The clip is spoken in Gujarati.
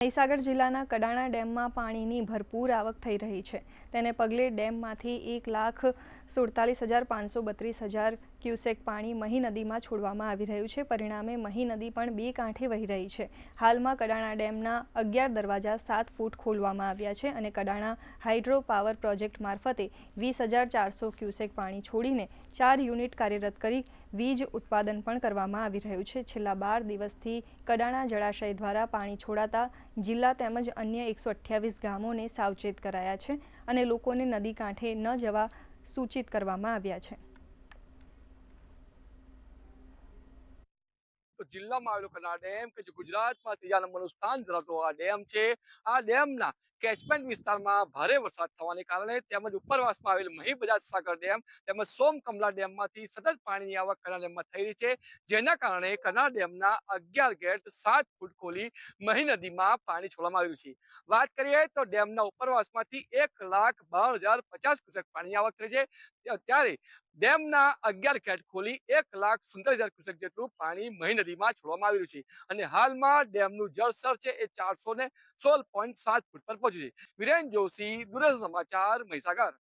મહીસાગર જિલ્લાના કડાણા ડેમમાં પાણીની ભરપૂર આવક થઈ રહી છે। તેને પગલે ડેમમાંથી 1,47,532 ક્યુસેક પાણી મહી નદીમાં છોડવામાં આવી રહ્યું છે। પરિણામે મહી નદી પણ બે કાંઠે વહી રહી છે। હાલમાં કડાણા ડેમના 11 દરવાજા 7 ફૂટ ખોલવામાં આવ્યા છે અને કડાણા હાઇડ્રો પાવર પ્રોજેક્ટ મારફતે 20,400 ક્યુસેક પાણી છોડીને 4 યુનિટ કાર્યરત કરી વીજ ઉત્પાદન પણ કરવામાં આવી રહ્યું છે। છેલ્લા 12 દિવસથી કડાણા જળાશય દ્વારા પાણી છોડાતા જિલ્લા તેમજ અન્ય 128 ગામોને સાવચેત કરાયા છે અને લોકોને નદી કાંઠે ન જવા સૂચિત કરવામાં આવ્યા છે। તો જિલ્લામાં આવેલો કડાણા ડેમ કે જે ગુજરાતમાં ત્રીજા નંબરનું સ્થાન ધરાવતો આ ડેમ છે। આ ડેમના કેચમેન્ટ વિસ્તારમાં ભારે વરસાદ થવાને કારણે તેમજ ઉપરવાસમાં આવેલ મહી બજાજ સાગર ડેમ તેમજ સોમકમલા ડેમમાંથી સતત પાણીની આવક કડાણા ડેમમાં થઈ રહી છે। જેના કારણે કડાણા ડેમના 11 ગેટ 7 ફૂટ ખોલી મહી નદીમાં પાણી છોડવામાં આવ્યું છે। વાત કરીએ તો ડેમના ઉપરવાસમાંથી 1,12,050 ક્યુસેક પાણીની આવક થઈ છે, ત્યારે ડેમના 11 ગેટ ખોલી 1,70,000 ક્યુસેક જેટલું પાણી મહી નદીમાં છોડવામાં આવી રહ્યું છે અને હાલમાં ડેમનું જળસ્તર છે એ 416.7 ફૂટ પર પહોંચ્યું છે। વિરેન જોશી, દૂરદર્શન સમાચાર, મહીસાગર।